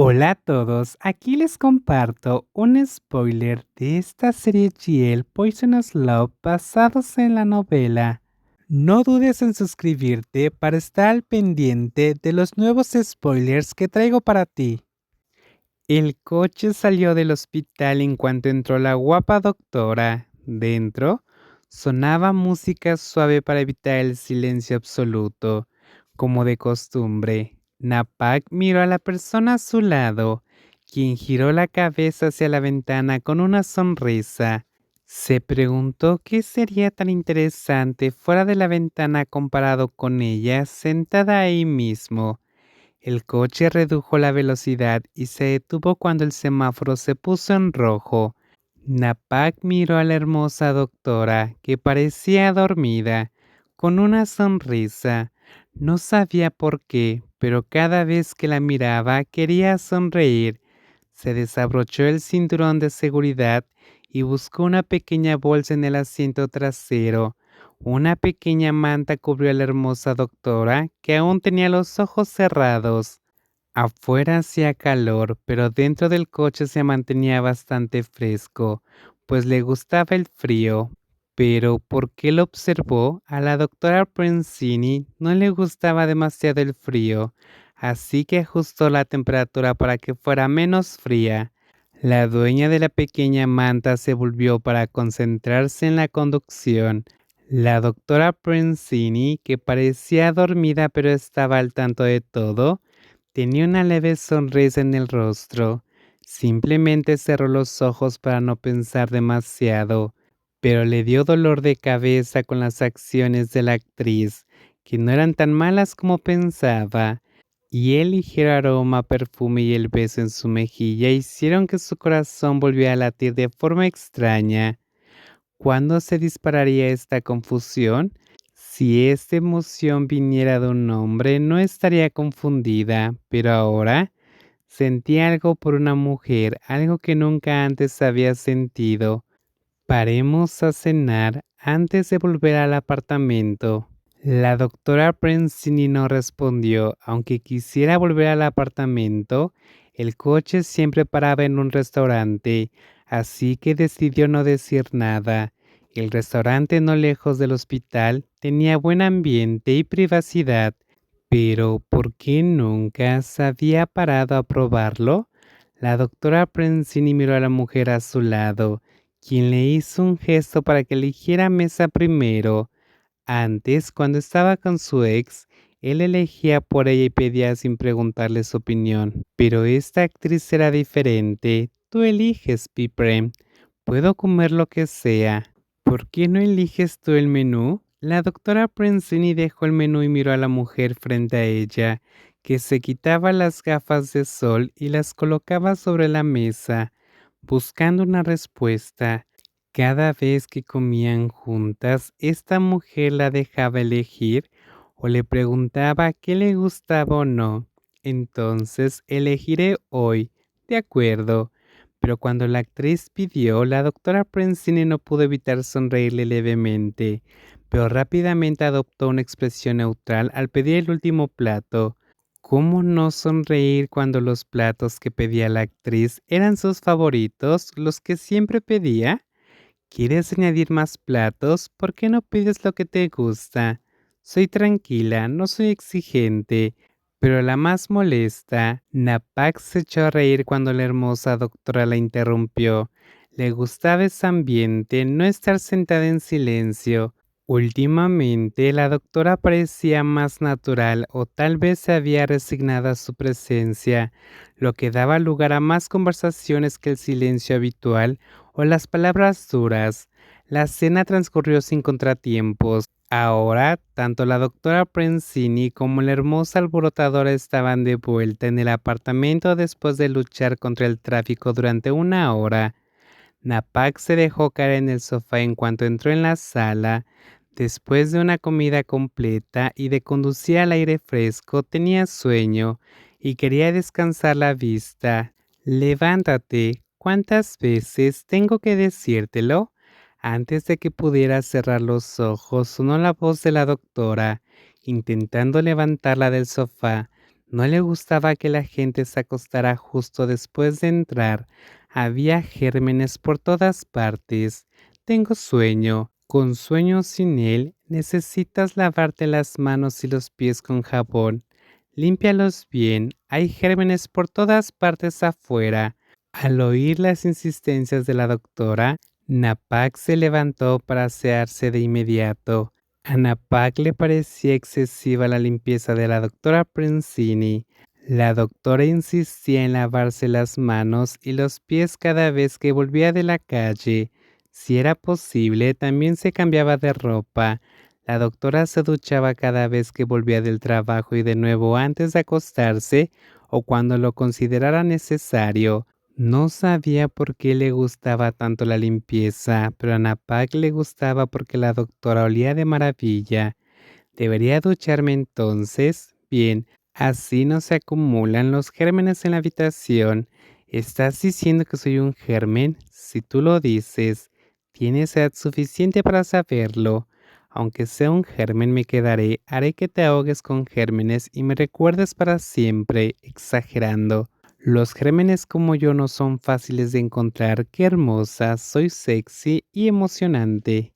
Hola a todos, aquí les comparto un spoiler de esta serie GL Poisonous Love basados en la novela. No dudes en suscribirte para estar al pendiente de los nuevos spoilers que traigo para ti. El coche salió del hospital en cuanto entró la guapa doctora. Dentro sonaba música suave para evitar el silencio absoluto. Como de costumbre, Napak miró a la persona a su lado, quien giró la cabeza hacia la ventana con una sonrisa. Se preguntó qué sería tan interesante fuera de la ventana comparado con ella sentada ahí mismo. El coche redujo la velocidad y se detuvo cuando el semáforo se puso en rojo. Napak miró a la hermosa doctora, que parecía dormida, con una sonrisa. No sabía por qué, pero cada vez que la miraba quería sonreír. Se desabrochó el cinturón de seguridad y buscó una pequeña bolsa en el asiento trasero. Una pequeña manta cubrió a la hermosa doctora, que aún tenía los ojos cerrados. Afuera hacía calor, pero dentro del coche se mantenía bastante fresco, pues le gustaba el frío. Pero, ¿por qué lo observó? A la doctora Prensini no le gustaba demasiado el frío, así que ajustó la temperatura para que fuera menos fría. La dueña de la pequeña manta se volvió para concentrarse en la conducción. La doctora Prensini, que parecía dormida pero estaba al tanto de todo, tenía una leve sonrisa en el rostro. Simplemente cerró los ojos para no pensar demasiado, pero le dio dolor de cabeza con las acciones de la actriz, que no eran tan malas como pensaba, y el ligero aroma, perfume y el beso en su mejilla hicieron que su corazón volviera a latir de forma extraña. ¿Cuándo se dispararía esta confusión? Si esta emoción viniera de un hombre, no estaría confundida, pero ahora sentía algo por una mujer, algo que nunca antes había sentido. Paremos a cenar antes de volver al apartamento. La doctora Prensini no respondió, aunque quisiera volver al apartamento. El coche siempre paraba en un restaurante, así que decidió no decir nada. El restaurante no lejos del hospital tenía buen ambiente y privacidad, pero ¿por qué nunca se había parado a probarlo? La doctora Prensini miró a la mujer a su lado, quien le hizo un gesto para que eligiera mesa primero. Antes, cuando estaba con su ex, él elegía por ella y pedía sin preguntarle su opinión. Pero esta actriz era diferente. Tú eliges, Piprem. Puedo comer lo que sea. ¿Por qué no eliges tú el menú? La doctora Prensini dejó el menú y miró a la mujer frente a ella, que se quitaba las gafas de sol y las colocaba sobre la mesa, buscando una respuesta. Cada vez que comían juntas, esta mujer la dejaba elegir o le preguntaba qué le gustaba o no. Entonces, elegiré hoy. De acuerdo. Pero cuando la actriz pidió, la doctora Prensini no pudo evitar sonreírle levemente, pero rápidamente adoptó una expresión neutral al pedir el último plato. ¿Cómo no sonreír cuando los platos que pedía la actriz eran sus favoritos, los que siempre pedía? ¿Quieres añadir más platos? ¿Por qué no pides lo que te gusta? Soy tranquila, no soy exigente, pero la más molesta. Napak se echó a reír cuando la hermosa doctora la interrumpió. Le gustaba ese ambiente, no estar sentada en silencio. Últimamente la doctora parecía más natural o tal vez se había resignado a su presencia, lo que daba lugar a más conversaciones que el silencio habitual o las palabras duras. La cena transcurrió sin contratiempos. Ahora, tanto la doctora Prensini como la hermosa alborotadora estaban de vuelta en el apartamento después de luchar contra el tráfico durante una hora. Napak se dejó caer en el sofá en cuanto entró en la sala. Después de una comida completa y de conducir al aire fresco, tenía sueño y quería descansar la vista. Levántate. ¿Cuántas veces tengo que decírtelo? Antes de que pudiera cerrar los ojos, sonó la voz de la doctora, intentando levantarla del sofá. No le gustaba que la gente se acostara justo después de entrar. Había gérmenes por todas partes. Tengo sueño. Con sueño o sin él, necesitas lavarte las manos y los pies con jabón. Límpialos bien. Hay gérmenes por todas partes afuera. Al oír las insistencias de la doctora, Napak se levantó para asearse de inmediato. A Napak le parecía excesiva la limpieza de la doctora Prensini. La doctora insistía en lavarse las manos y los pies cada vez que volvía de la calle. Si era posible, también se cambiaba de ropa. La doctora se duchaba cada vez que volvía del trabajo y de nuevo antes de acostarse o cuando lo considerara necesario. No sabía por qué le gustaba tanto la limpieza, pero a Napak le gustaba porque la doctora olía de maravilla. ¿Debería ducharme entonces? Bien, así no se acumulan los gérmenes en la habitación. ¿Estás diciendo que soy un germen? Si tú lo dices, tienes edad suficiente para saberlo. Aunque sea un germen, me quedaré. Haré que te ahogues con gérmenes y me recuerdes para siempre, exagerando. Los gérmenes como yo no son fáciles de encontrar. Qué hermosa, soy sexy y emocionante.